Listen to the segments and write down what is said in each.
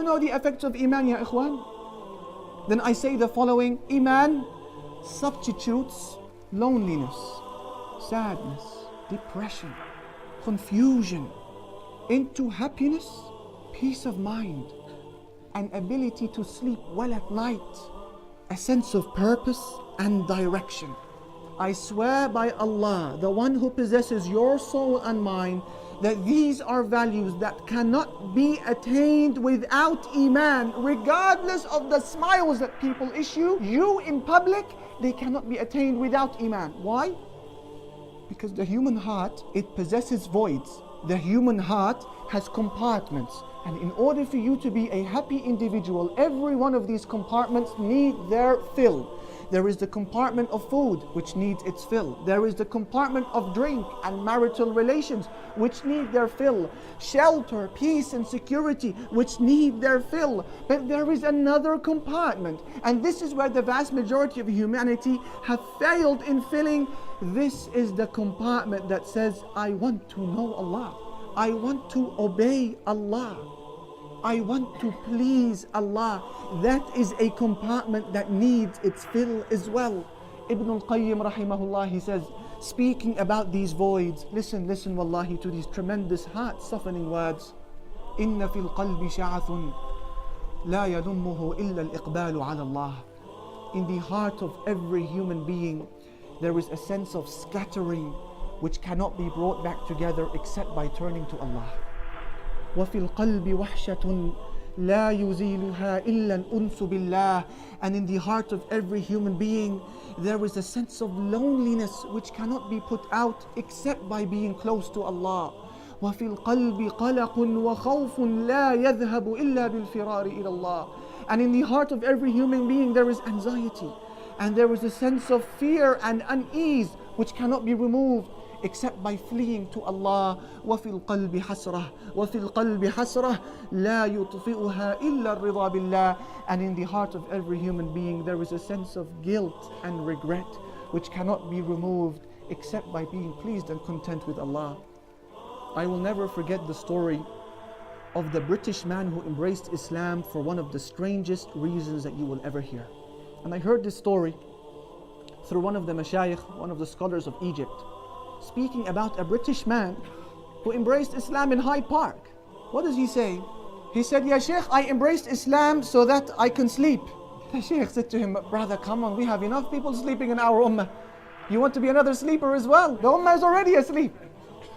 know the effects of Iman, ya ikhwan? Then I say the following: Iman substitutes loneliness, sadness, depression, confusion into happiness, peace of mind, an ability to sleep well at night, a sense of purpose and direction. I swear by Allah, the one who possesses your soul and mine, that these are values that cannot be attained without Iman. Regardless of the smiles that people issue you in public, they cannot be attained without Iman. Why? Because the human heart, it possesses voids. The human heart has compartments. And in order for you to be a happy individual, every one of these compartments need their fill. There is the compartment of food, which needs its fill. There is the compartment of drink and marital relations, which need their fill. Shelter, peace and security, which need their fill. But there is another compartment, and this is where the vast majority of humanity have failed in filling. This is the compartment that says, I want to know Allah. I want to obey Allah. I want to please Allah. That is a compartment that needs its fill as well. Ibn al-Qayyim rahimahullah, he says, speaking about these voids, listen wallahi to these tremendous heart-softening words. إِنَّ فِي الْقَلْبِ شَعَثٌ لَا يَدُمُّهُ إِلَّا الْإِقْبَالُ عَلَى اللَّهِ. In the heart of every human being, there is a sense of scattering which cannot be brought back together except by turning to Allah. وَفِي الْقَلْبِ وَحْشَةٌ لَا يُزِيلُهَا إِلَّا الْأُنْسُ بِاللَّهِ. And in the heart of every human being, there is a sense of loneliness which cannot be put out except by being close to Allah. وَفِي الْقَلْبِ قَلَقٌ وَخَوْفٌ لَا يَذْهَبُ إِلَّا بِالْفِرَارِ إِلَى اللَّهِ. And in the heart of every human being, there is anxiety. And there is a sense of fear and unease which cannot be removed except by fleeing to Allah. وَفِي الْقَلْبِ حَسْرَةٌ وَفِي الْقَلْبِ حَسْرَةٌ لَا يُطْفِئُهَا إِلَّا الرِّضَى بِاللَّهِ. And in the heart of every human being, there is a sense of guilt and regret which cannot be removed except by being pleased and content with Allah. I will never forget the story of the British man who embraced Islam for one of the strangest reasons that you will ever hear. And I heard this story through one of the mashayikh, one of the scholars of Egypt, speaking about a British man who embraced Islam in Hyde Park. What does he say? He said, Ya Sheikh, I embraced Islam so that I can sleep. The Sheikh said to him, brother, come on, we have enough people sleeping in our ummah. You want to be another sleeper as well? The ummah is already asleep.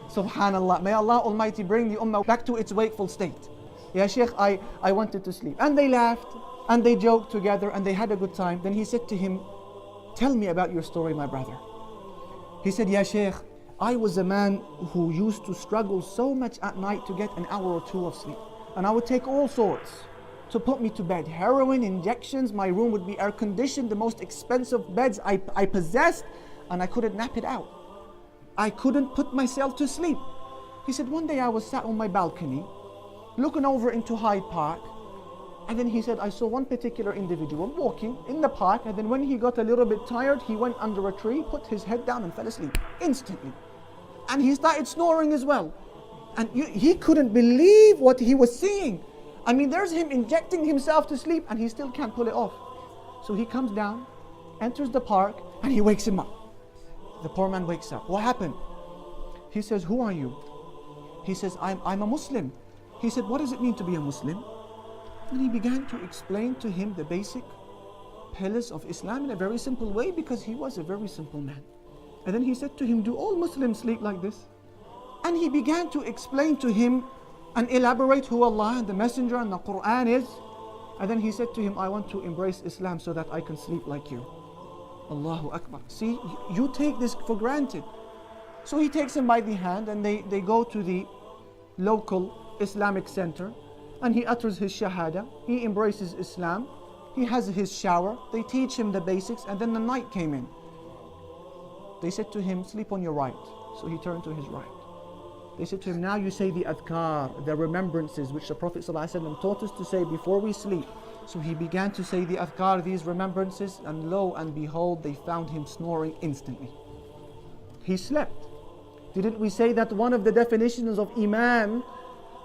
Subhanallah, may Allah Almighty bring the ummah back to its wakeful state. Ya Sheikh, I wanted to sleep. And they laughed, and they joked together, and they had a good time. Then he said to him, tell me about your story, my brother. He said, Ya Sheikh, I was a man who used to struggle so much at night to get an hour or two of sleep. And I would take all sorts to put me to bed. Heroin, injections, my room would be air conditioned, the most expensive beds I possessed, and I couldn't nap it out. I couldn't put myself to sleep. He said, one day I was sat on my balcony, looking over into Hyde Park, and then he said, I saw one particular individual walking in the park, and then when he got a little bit tired, he went under a tree, put his head down and fell asleep instantly. And he started snoring as well. And he couldn't believe what he was seeing. I mean, there's him injecting himself to sleep and he still can't pull it off. So he comes down, enters the park, and he wakes him up. The poor man wakes up. What happened? He says, who are you? He says, I'm a Muslim. He said, what does it mean to be a Muslim? And he began to explain to him the basic pillars of Islam in a very simple way, because he was a very simple man. And then he said to him, do all Muslims sleep like this? And he began to explain to him and elaborate who Allah and the Messenger and the Quran is. And then he said to him, I want to embrace Islam so that I can sleep like you. Allahu Akbar. See, you take this for granted. So he takes him by the hand and they go to the local Islamic center, and he utters his shahada, he embraces Islam, he has his shower, they teach him the basics, and then the night came in. They said to him, sleep on your right. So he turned to his right. They said to him, now you say the adhkar, the remembrances which the Prophet ﷺ taught us to say before we sleep. So he began to say the adhkar, these remembrances, and lo and behold, they found him snoring instantly. He slept. Didn't we say that one of the definitions of Iman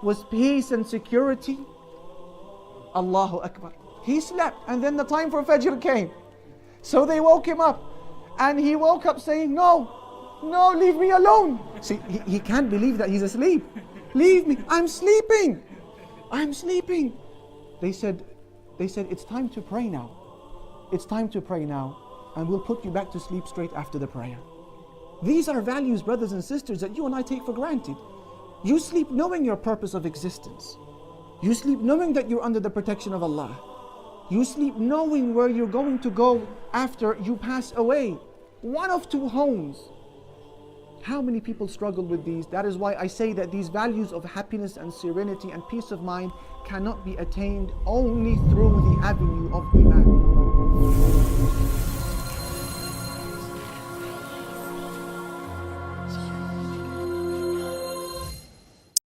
was peace and security? Allahu Akbar. He slept, and then the time for Fajr came. So they woke him up, and he woke up saying, no, leave me alone. See, he can't believe that he's asleep. Leave me, I'm sleeping. They said, it's time to pray now. It's time to pray now, and we'll put you back to sleep straight after the prayer. These are values, brothers and sisters, that you and I take for granted. You sleep knowing your purpose of existence. You sleep knowing that you're under the protection of Allah. You sleep knowing where you're going to go after you pass away. One of two homes. How many people struggle with these? That is why I say that these values of happiness and serenity and peace of mind cannot be attained only through the avenue of